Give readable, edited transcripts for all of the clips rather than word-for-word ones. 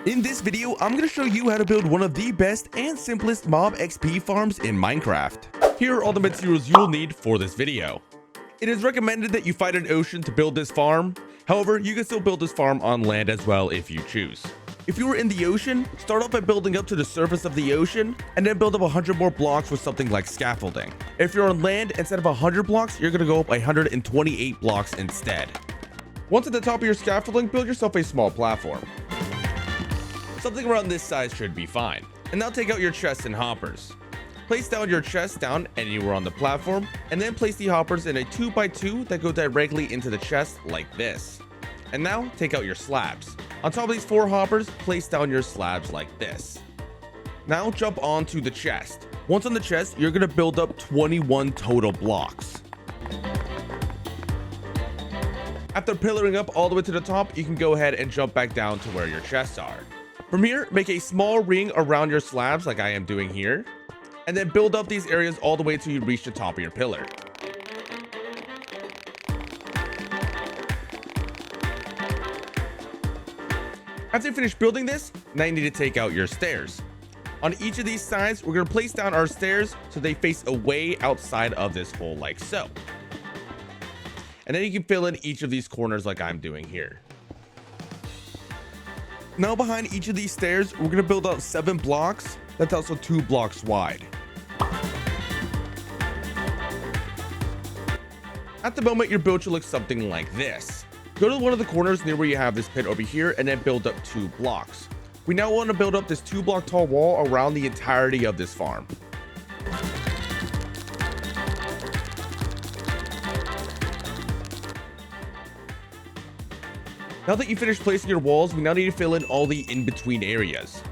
In this video, I'm going to show you how to build one of the best and simplest mob XP farms in Minecraft. Here are all the materials you'll need for this video. It is recommended that you find an ocean to build this farm. However, you can still build this farm on land as well if you choose. If you are in the ocean, start off by building up to the surface of the ocean, and then build up 100 more blocks with something like scaffolding. If you're on land, instead of 100 blocks, you're going to go up 128 blocks instead. Once at the top of your scaffolding, build yourself a small platform. Something around this size should be fine. And now take out your chests and hoppers. Place down your chest down anywhere on the platform, and then place the hoppers in a 2x2 that go directly into the chest like this. And now take out your slabs. On top of these 4 hoppers, place down your slabs like this. Now jump onto the chest. Once on the chest, you're going to build up 21 total blocks. After pillaring up all the way to the top, you can go ahead and jump back down to where your chests are. From here, make a small ring around your slabs like I am doing here, and then build up these areas all the way till you reach the top of your pillar. After you finish building this, now you need to take out your stairs. On each of these sides, we're going to place down our stairs so they face away outside of this hole like so. And then you can fill in each of these corners like I'm doing here. Now behind each of these stairs, we're going to build out 7 blocks. That's also 2 blocks wide. At the moment, your build should look something like this. Go to one of the corners near where you have this pit over here and then build up 2 blocks. We now want to build up this 2-block tall wall around the entirety of this farm. Now that you finished placing your walls, we now need to fill in all the in-between areas.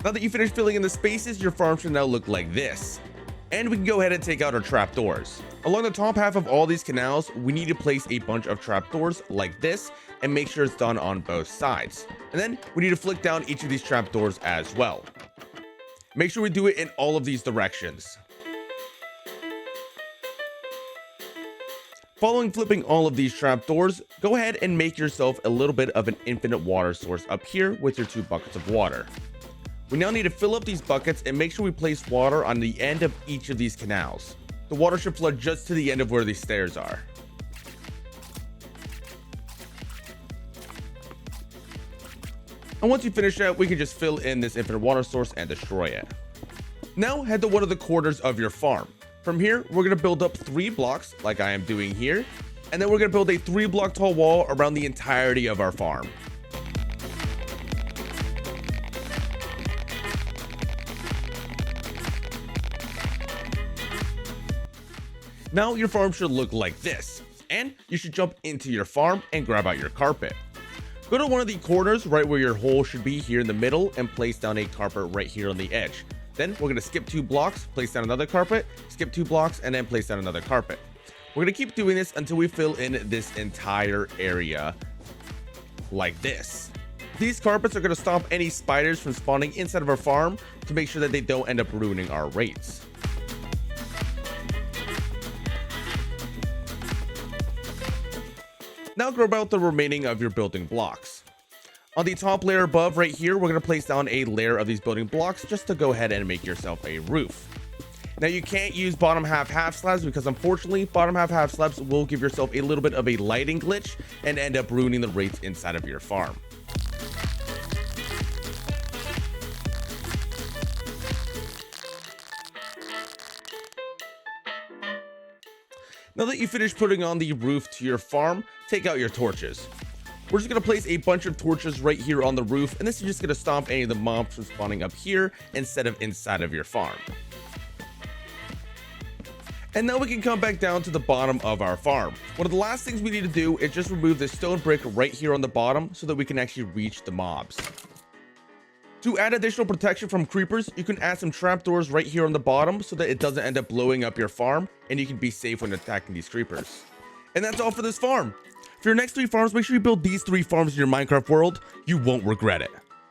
Now that you finished filling in the spaces, your farm should now look like this. And we can go ahead and take out our trapdoors. Along the top half of all these canals, we need to place a bunch of trapdoors like this and make sure it's done on both sides. And then we need to flick down each of these trapdoors as well. Make sure we do it in all of these directions. Following flipping all of these trapdoors, go ahead and make yourself a little bit of an infinite water source up here with your 2 buckets of water. We now need to fill up these buckets and make sure we place water on the end of each of these canals. The water should flood just to the end of where these stairs are. And once you finish that, we can just fill in this infinite water source and destroy it. Now head to one of the corners of your farm. From here, we're going to build up 3 blocks like I am doing here. And then we're going to build a 3-block tall wall around the entirety of our farm. Now your farm should look like this, and you should jump into your farm and grab out your carpet. Go to one of the corners right where your hole should be here in the middle and place down a carpet right here on the edge. Then we're going to skip 2 blocks, place down another carpet, skip 2 blocks, and then place down another carpet. We're going to keep doing this until we fill in this entire area like this. These carpets are going to stop any spiders from spawning inside of our farm to make sure that they don't end up ruining our rates. Now grab out the remaining of your building blocks. On the top layer above right here, we're going to place down a layer of these building blocks just to go ahead and make yourself a roof. Now you can't use bottom half slabs because unfortunately bottom half slabs will give yourself a little bit of a lighting glitch and end up ruining the rates inside of your farm. Now that you finished putting on the roof to your farm, take out your torches. We're just going to place a bunch of torches right here on the roof, and this is just going to stop any of the mobs from spawning up here instead of inside of your farm. And now we can come back down to the bottom of our farm. One of the last things we need to do is just remove this stone brick right here on the bottom so that we can actually reach the mobs. To add additional protection from creepers, you can add some trapdoors right here on the bottom so that it doesn't end up blowing up your farm and you can be safe when attacking these creepers. And that's all for this farm. For your next 3 farms, make sure you build these 3 farms in your Minecraft world. You won't regret it.